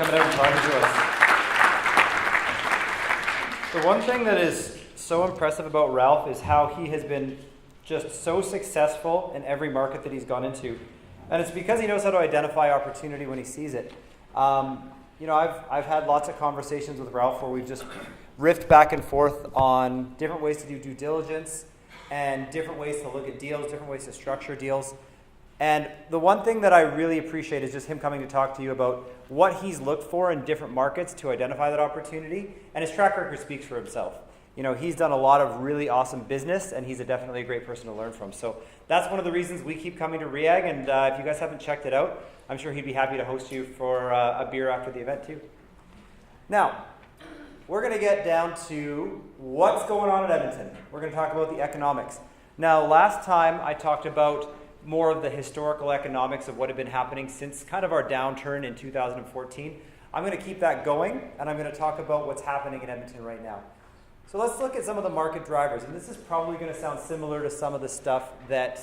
Coming out and talking to us. The one thing that is so impressive about Ralph is how he has been just so successful in every market that he's gone into. And it's because he knows how to identify opportunity when he sees it. I've had lots of conversations with Ralph where we've just riffed back and forth on different ways to do due diligence and different ways to look at deals, different ways to structure deals. And the one thing that I really appreciate is just him coming to talk to you about what he's looked for in different markets to identify that opportunity. And his track record speaks for himself. You know, he's done a lot of really awesome business, and he's definitely a great person to learn from. So that's one of the reasons we keep coming to REAG. And if you guys haven't checked it out, I'm sure he'd be happy to host you for a beer after the event too. Now, we're going to get down to what's going on in Edmonton. We're going to talk about the economics. Now, last time I talked about more of the historical economics of what had been happening since kind of our downturn in 2014. I'm going to keep that going, and I'm going to talk about what's happening in Edmonton right now. So let's look at some of the market drivers, and this is probably going to sound similar to some of the stuff that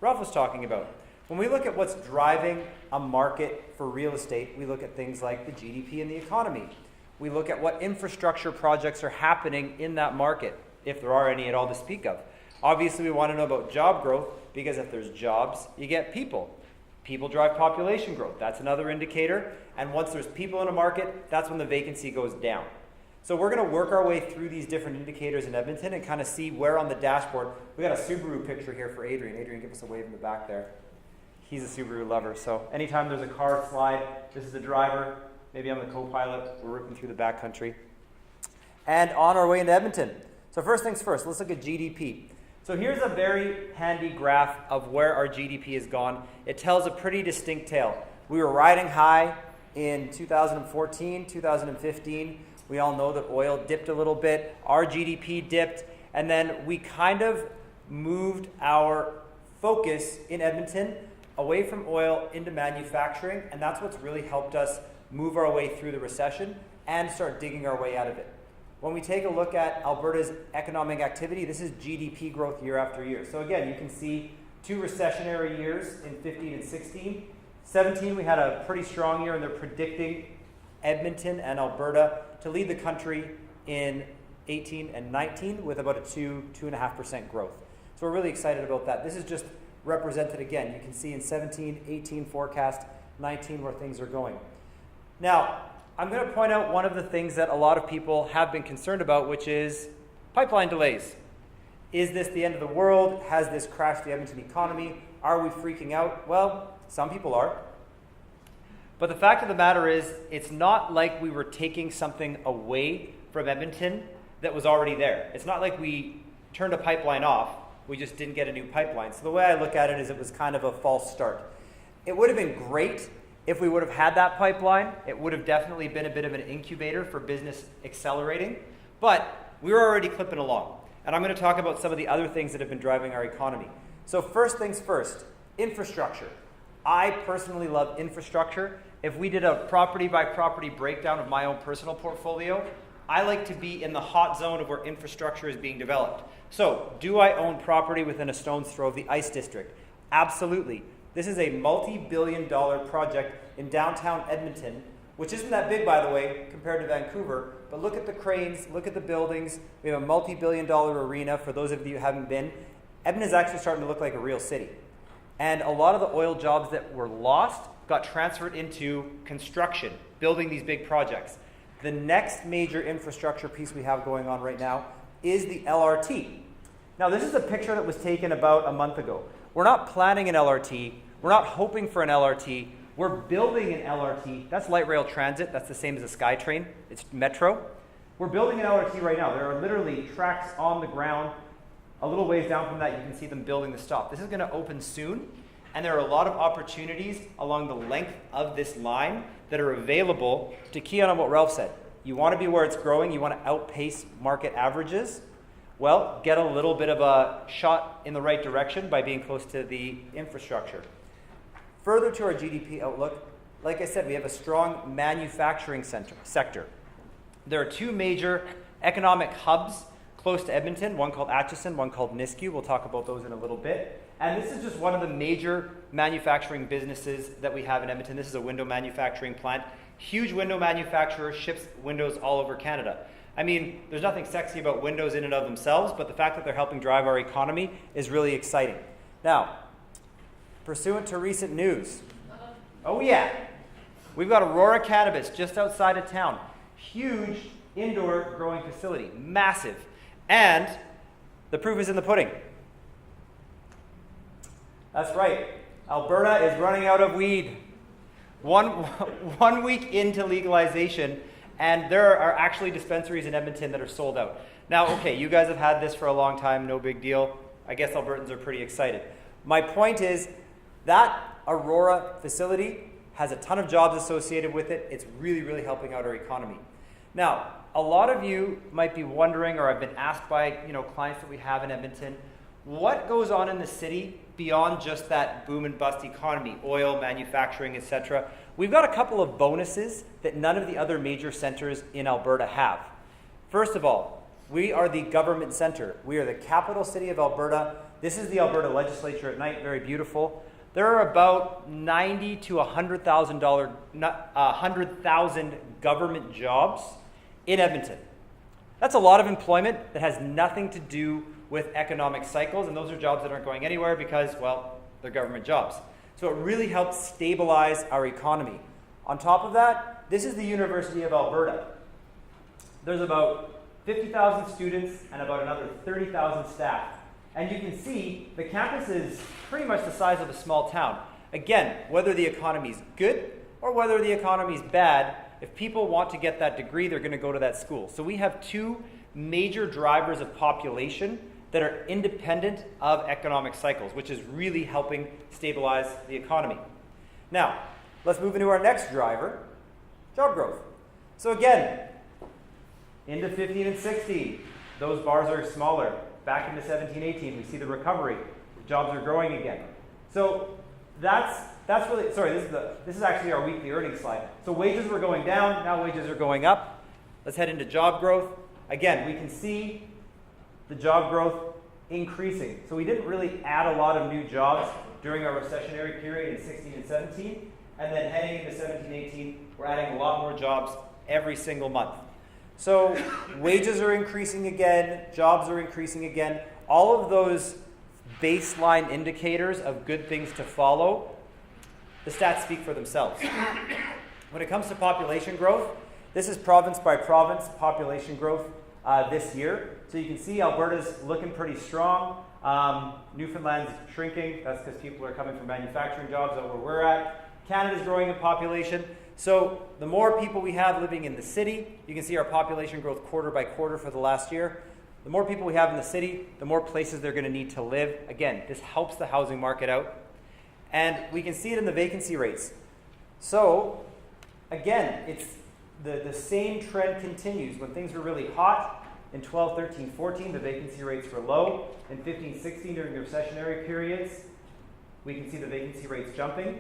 Ralph was talking about. When we look at what's driving a market for real estate, we look at things like the GDP and the economy. We look at what infrastructure projects are happening in that market, if there are any at all to speak of. Obviously, we want to know about job growth, because if there's jobs, you get people. People drive population growth. That's another indicator. And once there's people in a market, that's when the vacancy goes down. So we're going to work our way through these different indicators in Edmonton and kind of see where on the dashboard. We got a Subaru picture here for Adrian. Adrian, give us a wave in the back there. He's a Subaru lover. So anytime there's a car slide, this is the driver. Maybe I'm the co-pilot. We're ripping through the backcountry. And on our way into Edmonton. So first things first, let's look at GDP. So here's a very handy graph of where our GDP has gone. It tells a pretty distinct tale. We were riding high in 2014, 2015. We all know that oil dipped a little bit. Our GDP dipped. And then we kind of moved our focus in Edmonton away from oil into manufacturing. And that's what's really helped us move our way through the recession and start digging our way out of it. When we take a look at Alberta's economic activity, this is GDP growth year after year. So again, you can see two recessionary years in 15 and 16. 17, we had a pretty strong year, and they're predicting Edmonton and Alberta to lead the country in 18 and 19 with about a 2.5% growth. So we're really excited about that. This is just represented again. You can see in 17, 18 forecast, 19 where things are going. Now, I'm going to point out one of the things that a lot of people have been concerned about, which is pipeline delays. Is this the end of the world? Has this crashed the Edmonton economy? Are we freaking out? Well, some people are. But the fact of the matter is, it's not like we were taking something away from Edmonton that was already there. It's not like we turned a pipeline off. We just didn't get a new pipeline. So the way I look at it is it was kind of a false start. It would have been great if we would have had that pipeline. It would have definitely been a bit of an incubator for business accelerating, but we were already clipping along. And I'm going to talk about some of the other things that have been driving our economy. So first things first, infrastructure. I personally love infrastructure. If we did a property by property breakdown of my own personal portfolio, I like to be in the hot zone of where infrastructure is being developed. So do I own property within a stone's throw of the ICE district? Absolutely. This is a multi-billion-dollar project in downtown Edmonton, which isn't that big, by the way, compared to Vancouver. But look at the cranes, look at the buildings. We have a multi-billion-dollar arena. For those of you who haven't been, Edmonton is actually starting to look like a real city. And a lot of the oil jobs that were lost got transferred into construction, building these big projects. The next major infrastructure piece we have going on right now is the LRT. Now, this is a picture that was taken about a month ago. We're not planning an LRT. We're not hoping for an LRT. We're building an LRT. That's light rail transit. That's the same as a SkyTrain. It's metro. We're building an LRT right now. There are literally tracks on the ground. A little ways down from that, you can see them building the stop. This is going to open soon, and there are a lot of opportunities along the length of this line that are available. To key on what Ralph said, you want to be where it's growing. You want to outpace market averages. Well, get a little bit of a shot in the right direction by being close to the infrastructure. Further to our GDP outlook, like I said, we have a strong manufacturing sector. There are two major economic hubs close to Edmonton, one called Atchison, one called Nisku. We'll talk about those in a little bit. And this is just one of the major manufacturing businesses that we have in Edmonton. This is a window manufacturing plant. Huge window manufacturer, ships windows all over Canada. I mean, there's nothing sexy about windows in and of themselves, but the fact that they're helping drive our economy is really exciting. Now, pursuant to recent news, oh yeah, we've got Aurora Cannabis just outside of town. Huge indoor growing facility, massive. And the proof is in the pudding. That's right, Alberta is running out of weed. One week into legalization, and there are actually dispensaries in Edmonton that are sold out. Now, okay, you guys have had this for a long time, no big deal. I guess Albertans are pretty excited. My point is that Aurora facility has a ton of jobs associated with it. It's really, really helping out our economy. Now, a lot of you might be wondering, or I've been asked by clients that we have in Edmonton, what goes on in the city beyond just that boom and bust economy, oil, manufacturing, etc. We've got a couple of bonuses that none of the other major centers in Alberta have. First of all, we are the government center. We are the capital city of Alberta. This is the Alberta legislature at night, very beautiful. There are about 90 to 100,000 government jobs in Edmonton. That's a lot of employment that has nothing to do with economic cycles, and those are jobs that aren't going anywhere because, well, they're government jobs. So it really helps stabilize our economy. On top of that, this is the University of Alberta. There's about 50,000 students and about another 30,000 staff. And you can see the campus is pretty much the size of a small town. Again, whether the economy's good or whether the economy's bad, if people want to get that degree, they're going to go to that school. So we have two major drivers of population that are independent of economic cycles, which is really helping stabilize the economy. Now, let's move into our next driver, job growth. So again, into 15 and 16, those bars are smaller. Back into 17, 18, we see the recovery. Jobs are growing again. So that's really, sorry, this is actually our weekly earnings slide. So wages were going down, now wages are going up. Let's head into job growth. Again, we can see the job growth increasing. So we didn't really add a lot of new jobs during our recessionary period in 16 and 17. And then heading into 17, 18, we're adding a lot more jobs every single month. So wages are increasing again, jobs are increasing again. All of those baseline indicators of good things to follow, the stats speak for themselves. When it comes to population growth, this is province by province population growth this year. So you can see Alberta's looking pretty strong. Newfoundland's shrinking. That's because people are coming from manufacturing jobs over where we're at. Canada's growing in population. So the more people we have living in the city, you can see our population growth quarter by quarter for the last year. The more people we have in the city, the more places they're going to need to live. Again, this helps the housing market out. And we can see it in the vacancy rates. So again, it's the same trend continues. When things were really hot in 12, 13, 14, the vacancy rates were low. In 15, 16, during the recessionary periods, we can see the vacancy rates jumping.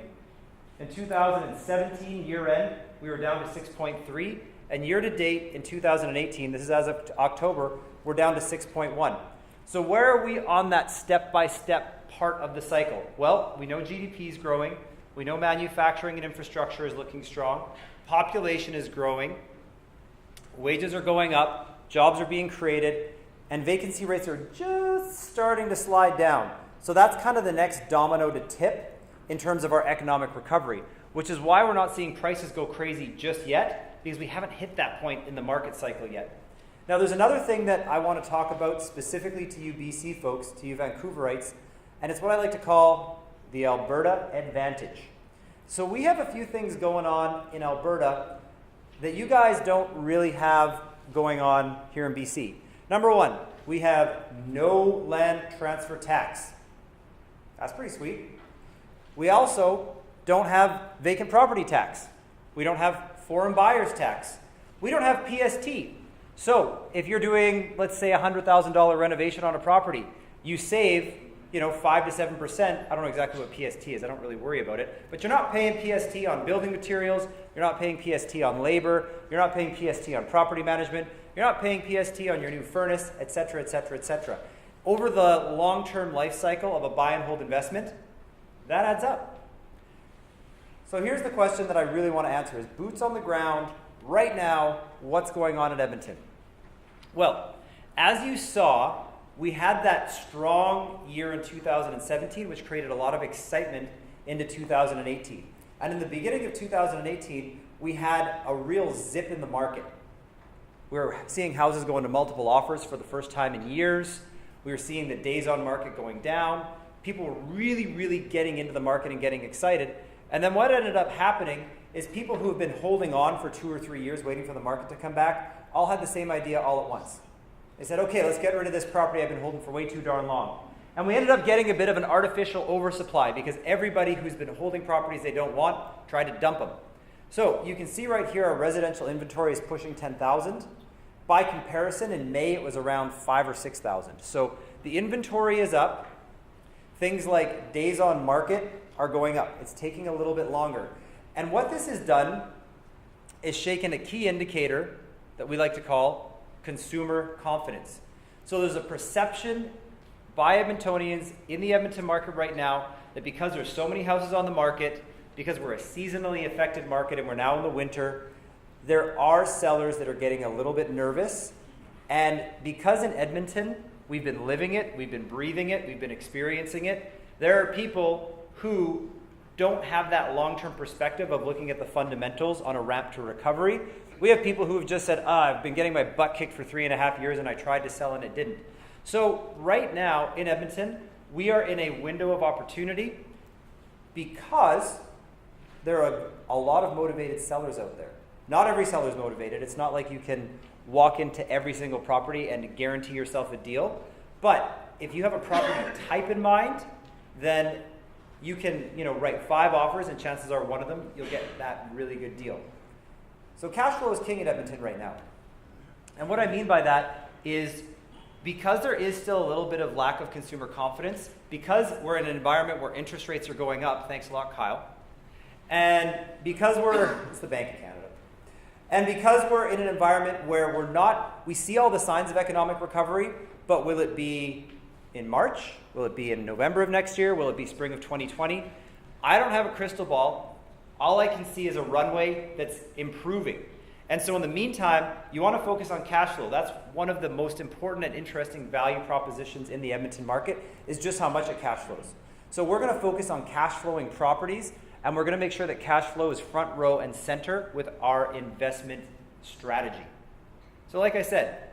In 2017 year end, we were down to 6.3, and year to date in 2018, this is as of October, we're down to 6.1. So where are we on that step-by-step part of the cycle? Well, we know GDP is growing, we know manufacturing and infrastructure is looking strong, population is growing, wages are going up, jobs are being created, and vacancy rates are just starting to slide down. So that's kind of the next domino to tip in terms of our economic recovery, which is why we're not seeing prices go crazy just yet, because we haven't hit that point in the market cycle yet. Now, there's another thing that I want to talk about specifically to you BC folks, to you Vancouverites, and it's what I like to call the Alberta Advantage. So we have a few things going on in Alberta that you guys don't really have going on here in BC. Number one, we have no land transfer tax. That's pretty sweet. We also don't have vacant property tax. We don't have foreign buyers tax. We don't have PST. So if you're doing, let's say, a $100,000 renovation on a property, you save 5 to 7%. I don't know exactly what PST is. I don't really worry about it. But you're not paying PST on building materials. You're not paying PST on labor. You're not paying PST on property management. You're not paying PST on your new furnace, et cetera, et cetera, et cetera. Over the long-term life cycle of a buy and hold investment, that adds up. So here's the question that I really want to answer is boots on the ground, right now, what's going on in Edmonton? Well, as you saw, we had that strong year in 2017, which created a lot of excitement into 2018. And in the beginning of 2018, we had a real zip in the market. We were seeing houses go into multiple offers for the first time in years. We were seeing the days on market going down. People were really, really getting into the market and getting excited. And then what ended up happening is people who have been holding on for 2 or 3 years waiting for the market to come back all had the same idea all at once. They said, okay, let's get rid of this property I've been holding for way too darn long. And we ended up getting a bit of an artificial oversupply because everybody who's been holding properties they don't want tried to dump them. So you can see right here our residential inventory is pushing 10,000. By comparison, in May it was around 5,000 or 6,000. So the inventory is up. Things like days on market are going up. It's taking a little bit longer. And what this has done is shaken a key indicator that we like to call consumer confidence. So there's a perception by Edmontonians in the Edmonton market right now that because there's so many houses on the market, because we're a seasonally affected market and we're now in the winter, there are sellers that are getting a little bit nervous. And because in Edmonton, we've been living it, we've been breathing it, we've been experiencing it, there are people who don't have that long-term perspective of looking at the fundamentals on a ramp to recovery. We have people who have just said, I've been getting my butt kicked for 3.5 years and I tried to sell and it didn't. So right now in Edmonton, we are in a window of opportunity because there are a lot of motivated sellers out there. Not every seller is motivated. It's not like you can walk into every single property and guarantee yourself a deal. But if you have a property type in mind, then you can write 5 offers and chances are one of them you'll get that really good deal. So cash flow is king at Edmonton right now. And what I mean by that is because there is still a little bit of lack of consumer confidence, because we're in an environment where interest rates are going up, thanks a lot, Kyle, and because it's the Bank of Canada, and because we're in an environment where we see all the signs of economic recovery, but will it be in March? Will it be in November of next year? Will it be spring of 2020? I don't have a crystal ball. All I can see is a runway that's improving. And so in the meantime, you want to focus on cash flow. That's one of the most important and interesting value propositions in the Edmonton market is just how much it cash flows. So we're going to focus on cash flowing properties, and we're going to make sure that cash flow is front row and center with our investment strategy. So like I said,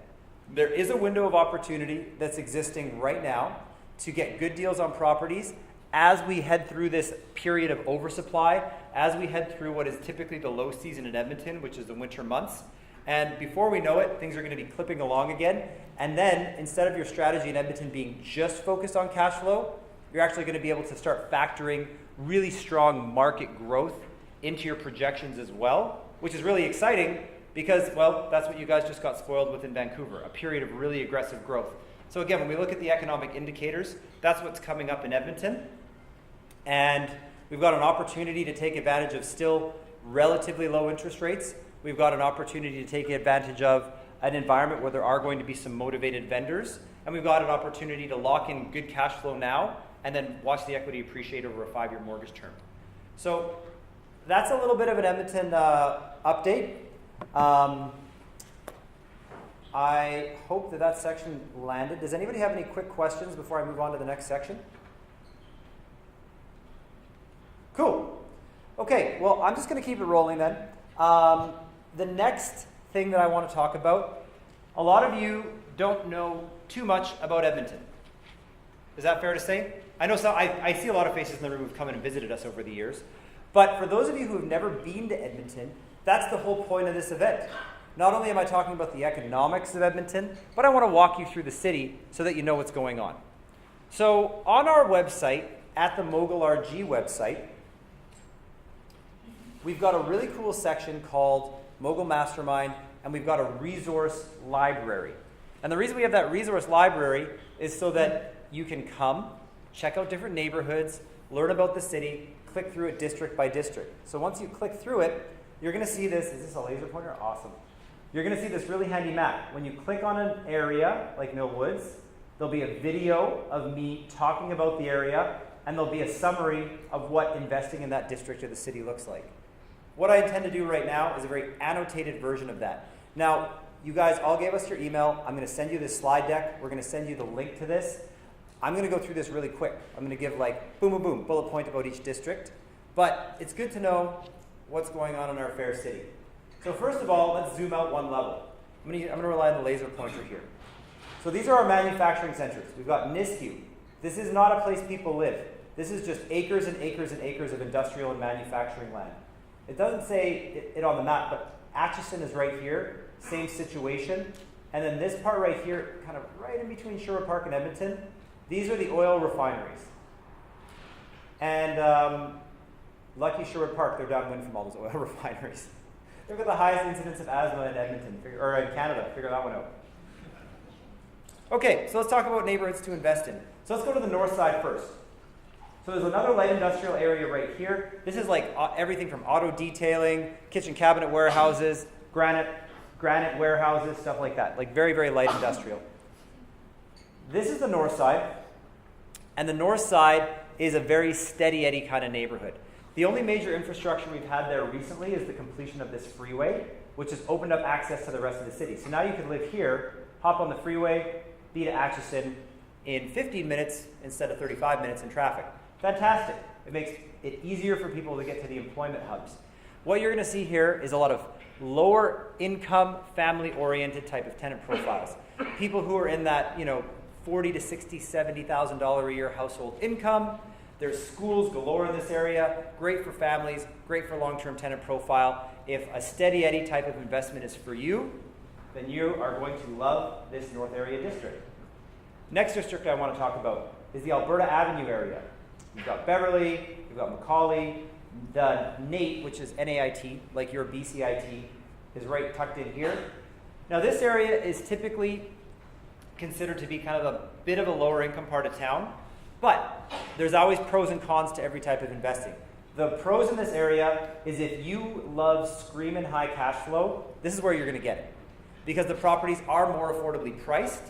there is a window of opportunity that's existing right now to get good deals on properties as we head through this period of oversupply, as we head through what is typically the low season in Edmonton, which is the winter months. And before we know it, things are going to be clipping along again. And then instead of your strategy in Edmonton being just focused on cash flow, you're actually going to be able to start factoring really strong market growth into your projections as well, which is really exciting because, well, that's what you guys just got spoiled with in Vancouver, a period of really aggressive growth. So again, when we look at the economic indicators, that's what's coming up in Edmonton. And we've got an opportunity to take advantage of still relatively low interest rates. We've got an opportunity to take advantage of an environment where there are going to be some motivated vendors. And we've got an opportunity to lock in good cash flow now and then watch the equity appreciate over a 5-year mortgage term. So that's a little bit of an Edmonton update. I hope that section landed. Does anybody have any quick questions before I move on to the next section? Cool. Okay, well, I'm just going to keep it rolling then. The next thing that I want to talk about, a lot of you don't know too much about Edmonton. Is that fair to say? I know I see a lot of faces in the room who've come in and visited us over the years. But for those of you who have never been to Edmonton, that's the whole point of this event. Not only am I talking about the economics of Edmonton, but I want to walk you through the city so that you know what's going on. So on our website, at the Mogul RG website, we've got a really cool section called Mogul Mastermind, and we've got a resource library. And the reason we have that resource library is so that you can come, check out different neighborhoods, learn about the city, click through it district by district. So once you click through it, you're going to see this. Is this a laser pointer? Awesome. You're going to see this really handy map. When you click on an area like Mill Woods, there'll be a video of me talking about the area, and there'll be a summary of what investing in that district of the city looks like. What I intend to do right now is a very annotated version of that. Now, you guys all gave us your email. I'm going to send you this slide deck. We're going to send you the link to this. I'm going to go through this really quick. I'm going to give like boom, boom, boom, bullet point about each district. But it's good to know what's going on in our fair city. So first of all, let's zoom out one level. I'm going to rely on the laser pointer here. So these are our manufacturing centers. We've got Nisku. This is not a place people live. This is just acres and acres and acres of industrial and manufacturing land. It doesn't say it on the map, but Atchison is right here, same situation. And then this part right here, kind of right in between Sherwood Park and Edmonton, these are the oil refineries. And lucky Sherwood Park, they're downwind from all those oil refineries. They've got the highest incidence of asthma in Edmonton, or in Canada. Figure that one out. Okay, so let's talk about neighborhoods to invest in. So let's go to the north side first. So there's another light industrial area right here. This is like everything from auto detailing, kitchen cabinet warehouses, granite warehouses, stuff like that. Like very, very light industrial. This is the north side. And the north side is a very steady Eddie kind of neighborhood. The only major infrastructure we've had there recently is the completion of this freeway, which has opened up access to the rest of the city. So now you can live here, hop on the freeway, be to Atchison in 15 minutes instead of 35 minutes in traffic. Fantastic. It makes it easier for people to get to the employment hubs. What you're going to see here is a lot of lower income, family-oriented type of tenant profiles. People who are in that, $40,000 to $60,000, $70,000 a year household income. There's schools galore in this area. Great for families, great for long-term tenant profile. If a steady Eddie type of investment is for you, then you are going to love this North Area district. Next district I want to talk about is the Alberta Avenue area. You've got Beverly, you've got Macaulay, the NAIT, which is NAIT, like your BCIT, is right tucked in here. Now this area is typically considered to be kind of a bit of a lower income part of town, but there's always pros and cons to every type of investing. The pros in this area is if you love screaming high cash flow, this is where you're going to get it. Because the properties are more affordably priced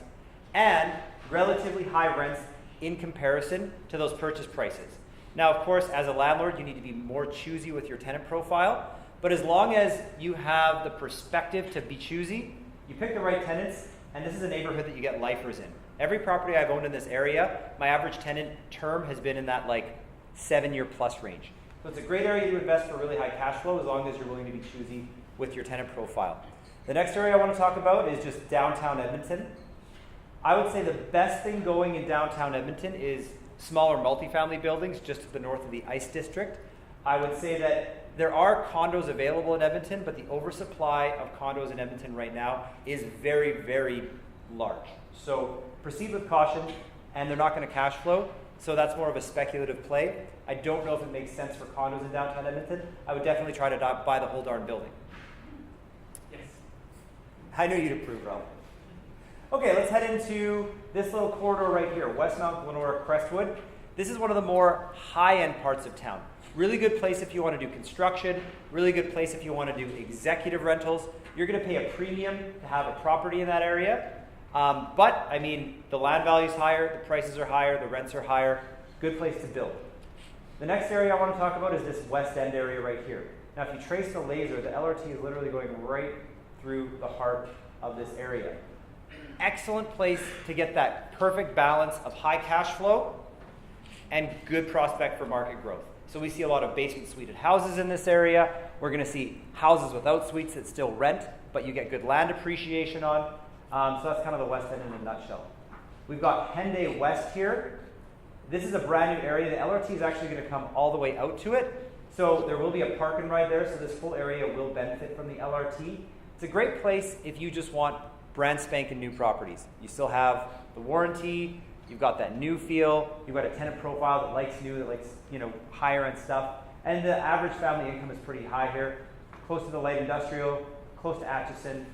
and relatively high rents in comparison to those purchase prices. Now, of course, as a landlord, you need to be more choosy with your tenant profile, but as long as you have the perspective to be choosy, you pick the right tenants, and this is a neighborhood that you get lifers in. Every property I've owned in this area, my average tenant term has been in that 7-year plus range. So it's a great area to invest for really high cash flow as long as you're willing to be choosy with your tenant profile. The next area I want to talk about is just downtown Edmonton. I would say the best thing going in downtown Edmonton is smaller multifamily buildings just to the north of the Ice District. I would say that there are condos available in Edmonton, but the oversupply of condos in Edmonton right now is very, very large. So proceed with caution, and they're not going to cash flow, so that's more of a speculative play. I don't know if it makes sense for condos in downtown Edmonton. I would definitely try to buy the whole darn building. Yes. I knew you'd approve, Ralph. Okay, let's head into this little corridor right here, Westmount, Glenora, Crestwood. This is one of the more high-end parts of town. Really good place if you want to do construction, really good place if you want to do executive rentals. You're going to pay a premium to have a property in that area. But, I mean, the land value is higher, the prices are higher, the rents are higher. Good place to build. The next area I want to talk about is this West End area right here. Now, if you trace the laser, the LRT is literally going right through the heart of this area. Excellent place to get that perfect balance of high cash flow and good prospect for market growth. So we see a lot of basement suited houses in this area. We're going to see houses without suites that still rent, but you get good land appreciation on. So that's kind of the West End in a nutshell. We've got Henday West here. This is a brand new area. The LRT is actually going to come all the way out to it. So there will be a park and ride there, so this whole area will benefit from the LRT. It's a great place if you just want brand spanking new properties. You still have the warranty, you've got that new feel, you've got a tenant profile that likes new, that likes, higher end stuff. And the average family income is pretty high here. Close to the light industrial, close to Atchison.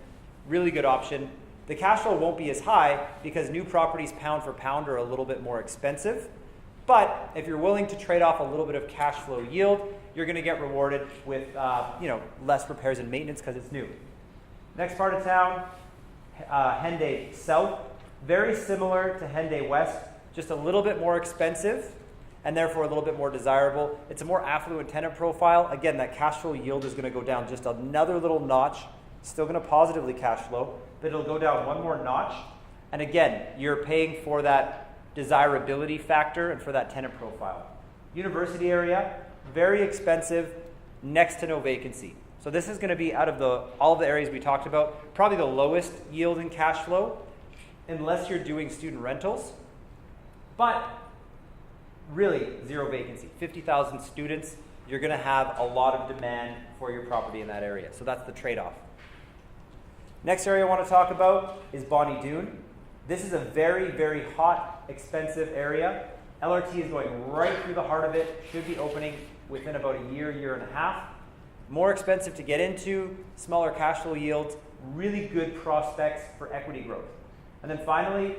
Really good option. The cash flow won't be as high because new properties pound for pound are a little bit more expensive. But if you're willing to trade off a little bit of cash flow yield, you're going to get rewarded with less repairs and maintenance because it's new. Next part of town, Henday South. Very similar to Henday West, just a little bit more expensive. and therefore a little bit more desirable. It's a more affluent tenant profile. Again, that cash flow yield is going to go down just another little notch. Still going to positively cash flow, but it'll go down one more notch. And again, you're paying for that desirability factor and for that tenant profile. University area, very expensive, next to no vacancy. So this is going to be, out of all of the areas we talked about, probably the lowest yield in cash flow, unless you're doing student rentals. But really, zero vacancy. 50,000 students, you're going to have a lot of demand for your property in that area. So that's the trade-off. Next area I want to talk about is Bonnie Doon. This is a very, very hot, expensive area. LRT is going right through the heart of it. Should be opening within about a year, year and a half. More expensive to get into, smaller cash flow yields, really good prospects for equity growth. And then finally,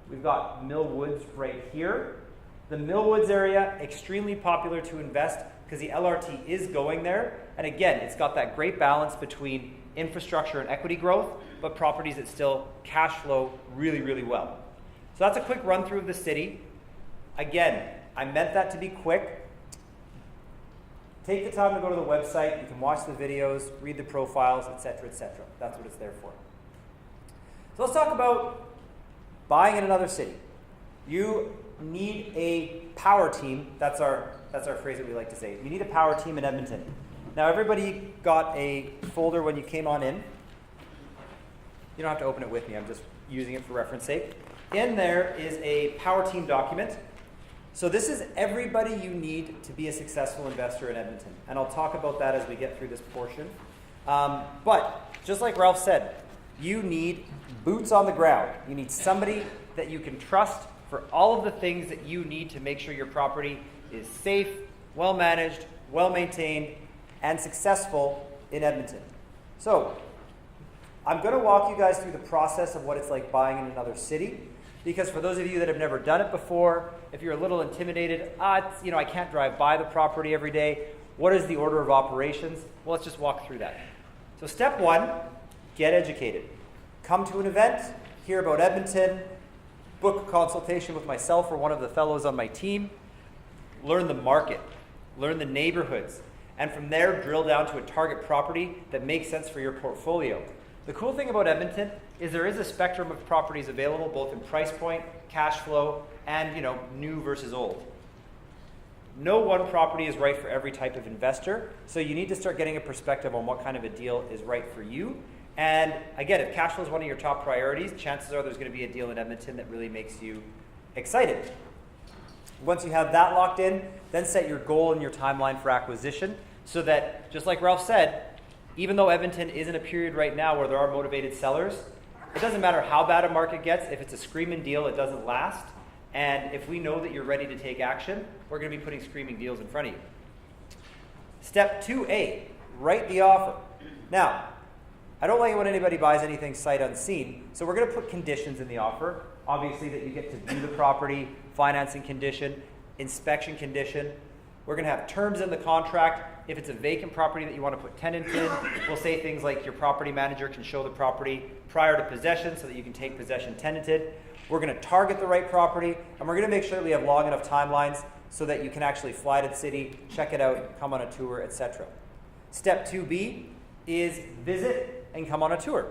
we've got Mill Woods right here. The Mill Woods area, extremely popular to invest because the LRT is going there. And again, it's got that great balance between infrastructure and equity growth, but properties that still cash flow really, really well. So that's a quick run through of the city. Again, I meant that to be quick. Take the time to go to the website. You can watch the videos, read the profiles, etc., etc. That's what it's there for. So let's talk about buying in another city. You need a power team. That's our phrase that we like to say. You need a power team in Edmonton. Now, everybody got a folder when you came on in. You don't have to open it with me. I'm just using it for reference sake. In there is a power team document. So this is everybody you need to be a successful investor in Edmonton. And I'll talk about that as we get through this portion. But just like Ralph said, you need boots on the ground. You need somebody that you can trust for all of the things that you need to make sure your property is safe, well managed, well maintained, and successful in Edmonton. So I'm going to walk you guys through the process of what it's like buying in another city, because for those of you that have never done it before, if you're a little intimidated, I can't drive by the property every day. What is the order of operations? Well, let's just walk through that. So step one, get educated. Come to an event, hear about Edmonton, book a consultation with myself or one of the fellows on my team, learn the market, learn the neighborhoods, and from there drill down to a target property that makes sense for your portfolio. The cool thing about Edmonton is there is a spectrum of properties available, both in price point, cash flow, and new versus old. No one property is right for every type of investor, so you need to start getting a perspective on what kind of a deal is right for you. And again, if cash flow is one of your top priorities, chances are there's going to be a deal in Edmonton that really makes you excited. Once you have that locked in, then set your goal and your timeline for acquisition so that, just like Ralph said, even though Edmonton is in a period right now where there are motivated sellers, it doesn't matter how bad a market gets. If it's a screaming deal, it doesn't last. And if we know that you're ready to take action, we're going to be putting screaming deals in front of you. Step 2A, write the offer. Now, I don't like it when anybody buys anything sight unseen, so we're going to put conditions in the offer. Obviously that you get to view the property, financing condition, inspection condition. We're going to have terms in the contract. If it's a vacant property that you want to put tenants in, we'll say things like your property manager can show the property prior to possession so that you can take possession tenanted. We're going to target the right property, and we're going to make sure that we have long enough timelines so that you can actually fly to the city, check it out, come on a tour, etc. Step 2B is visit and come on a tour.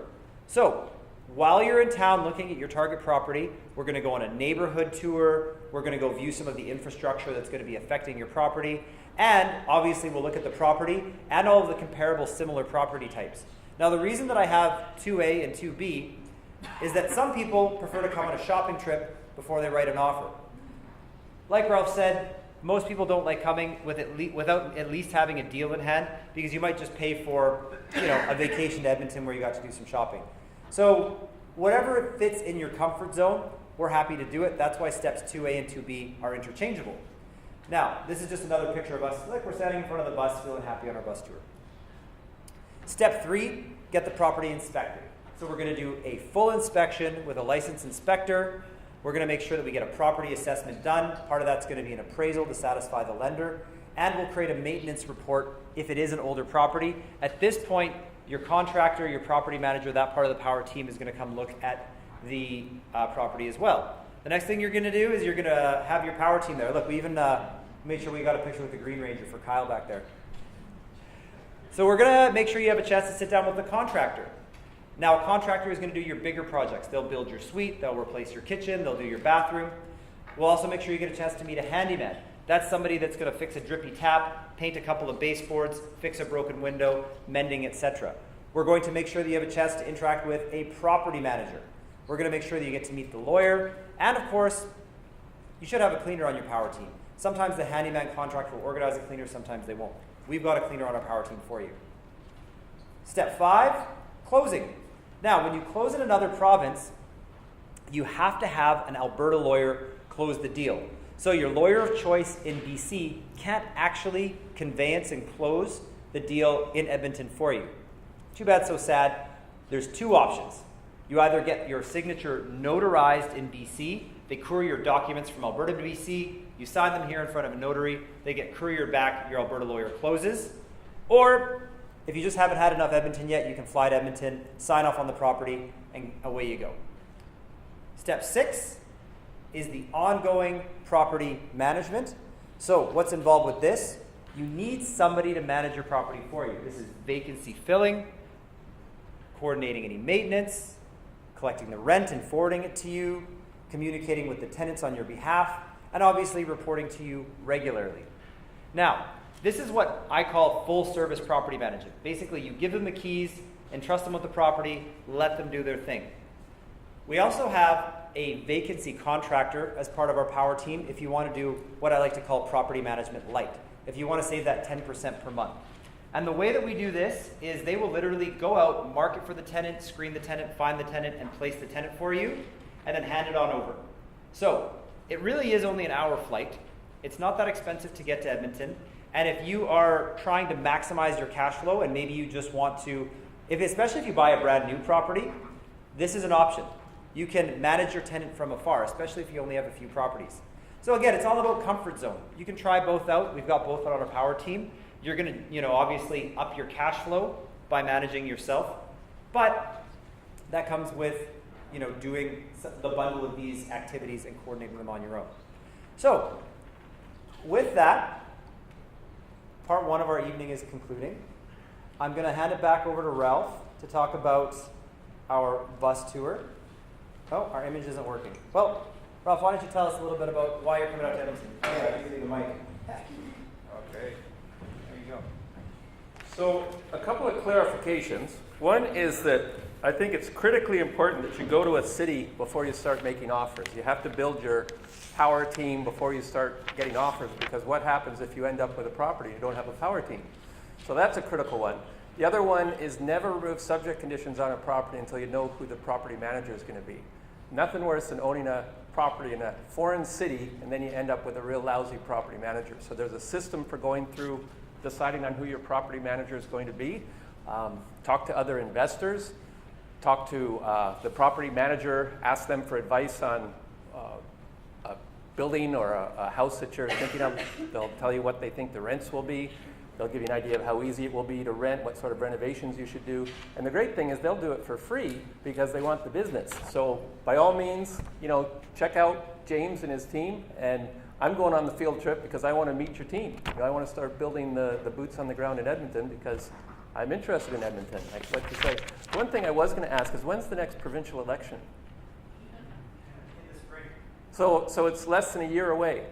So while you're in town looking at your target property, we're going to go on a neighborhood tour. We're going to go view some of the infrastructure that's going to be affecting your property. And obviously we'll look at the property and all of the comparable similar property types. Now the reason that I have 2A and 2B is that some people prefer to come on a shopping trip before they write an offer. Like Ralph said, most people don't like coming without at least having a deal in hand, because you might just pay for a vacation to Edmonton where you got to do some shopping. So whatever fits in your comfort zone, we're happy to do it. That's why steps 2A and 2B are interchangeable. Now, this is just another picture of us, like we're standing in front of the bus, feeling happy on our bus tour. Step 3, get the property inspected. So we're going to do a full inspection with a licensed inspector. We're going to make sure that we get a property assessment done. Part of that's going to be an appraisal to satisfy the lender. And we'll create a maintenance report if it is an older property. At this point, your contractor, your property manager, that part of the power team is going to come look at the property as well. The next thing you're going to do is you're going to have your power team there. Look, we even Make sure we got a picture with the Green Ranger for Kyle back there. So we're going to make sure you have a chance to sit down with the contractor. Now, a contractor is going to do your bigger projects. They'll build your suite, they'll replace your kitchen, they'll do your bathroom. We'll also make sure you get a chance to meet a handyman. That's somebody that's going to fix a drippy tap, paint a couple of baseboards, fix a broken window, mending, etc. We're going to make sure that you have a chance to interact with a property manager. We're going to make sure that you get to meet the lawyer. And of course, you should have a cleaner on your power team. Sometimes the handyman contractor will organize a cleaner, sometimes they won't. We've got a cleaner on our power team for you. Step 5, closing. Now, when you close in another province, you have to have an Alberta lawyer close the deal. So your lawyer of choice in BC can't actually conveyance and close the deal in Edmonton for you. Too bad, so sad. There's 2 options. You either get your signature notarized in BC, they courier your documents from Alberta to BC, you sign them here in front of a notary, they get couriered back, your Alberta lawyer closes. Or if you just haven't had enough Edmonton yet, you can fly to Edmonton, sign off on the property, and away you go. Step 6 is the ongoing property management. So what's involved with this? You need somebody to manage your property for you. This is vacancy filling, coordinating any maintenance, collecting the rent and forwarding it to you, communicating with the tenants on your behalf, and obviously reporting to you regularly. Now, this is what I call full service property management. Basically, you give them the keys, entrust them with the property, let them do their thing. We also have a vacancy contractor as part of our power team if you want to do what I like to call property management light, if you want to save that 10% per month. And the way that we do this is they will literally go out, market for the tenant, screen the tenant, find the tenant, and place the tenant for you, and then hand it on over. So it really is only an hour flight. It's not that expensive to get to Edmonton. And if you are trying to maximize your cash flow and maybe you just want to, especially if you buy a brand new property, this is an option. You can manage your tenant from afar, especially if you only have a few properties. So again, it's all about comfort zone. You can try both out. We've got both on our power team. You're going to, obviously up your cash flow by managing yourself, but that comes with, doing the bundle of these activities and coordinating them on your own. So, with that, part 1 of our evening is concluding. I'm going to hand it back over to Ralph to talk about our bus tour. Oh, our image isn't working. Well, Ralph, why don't you tell us a little bit about why you're coming out to Edmonton? Yeah, I'll give you the mic. Okay. There you go. So, a couple of clarifications. One is that I think it's critically important that you go to a city before you start making offers. You have to build your power team before you start getting offers, because what happens if you end up with a property and you don't have a power team? So that's a critical one. The other one is never remove subject conditions on a property until you know who the property manager is going to be. Nothing worse than owning a property in a foreign city and then you end up with a real lousy property manager. So there's a system for going through deciding on who your property manager is going to be. Talk to other investors. Talk to the property manager. Ask them for advice on a building or a house that you're thinking of. They'll tell you what they think the rents will be. They'll give you an idea of how easy it will be to rent, what sort of renovations you should do. And the great thing is they'll do it for free because they want the business. So by all means, check out James and his team. And I'm going on the field trip because I want to meet your team. I want to start building the boots on the ground in Edmonton because I'm interested in Edmonton. Like you say, one thing I was going to ask is when's the next provincial election? In the spring. So it's less than a year away.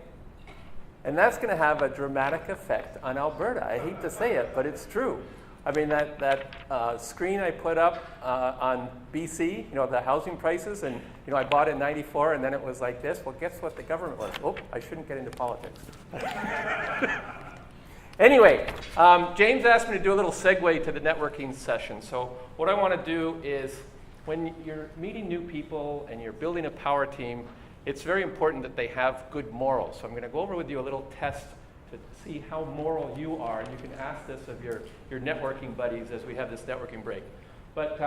And that's going to have a dramatic effect on Alberta. I hate to say it, but it's true. I mean, that screen I put up on BC, the housing prices, and I bought it in '94, and then it was like this. Well, guess what the government was? Oh, I shouldn't get into politics. Anyway, James asked me to do a little segue to the networking session. So what I want to do is when you're meeting new people and you're building a power team, it's very important that they have good morals. So I'm going to go over with you a little test to see how moral you are. And you can ask this of your networking buddies as we have this networking break. But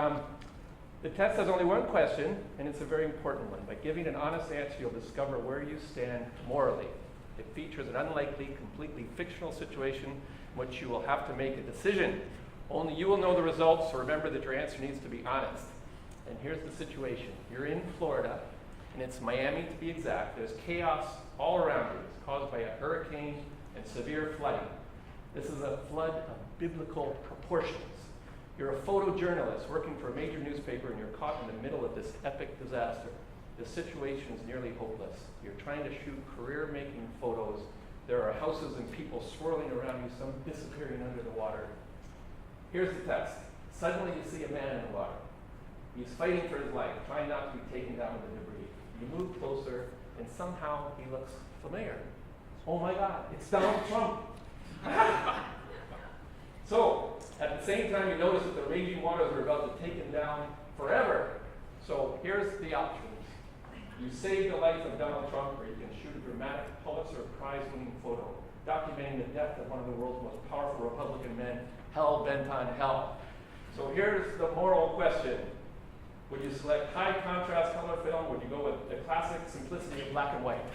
the test has only one question, and it's a very important one. By giving an honest answer, you'll discover where you stand morally. It features an unlikely, completely fictional situation in which you will have to make a decision. Only you will know the results, so remember that your answer needs to be honest. And here's the situation. You're in Florida, and it's Miami to be exact. There's chaos all around you. It's caused by a hurricane, and severe flooding. This is a flood of biblical proportions. You're a photojournalist working for a major newspaper and you're caught in the middle of this epic disaster. The situation is nearly hopeless. You're trying to shoot career-making photos. There are houses and people swirling around you, some disappearing under the water. Here's the test. Suddenly you see a man in the water. He's fighting for his life, trying not to be taken down with the debris. You move closer, and somehow he looks familiar. Oh my God, it's Donald Trump. So, at the same time, you notice that the raging waters are about to take him down forever. So, here's the options. You save the life of Donald Trump, or you can shoot a dramatic Pulitzer Prize-winning photo documenting the death of one of the world's most powerful Republican men, hell-bent on hell. So here's the moral question. Would you select high contrast color film? Would you go with the classic simplicity of black and white?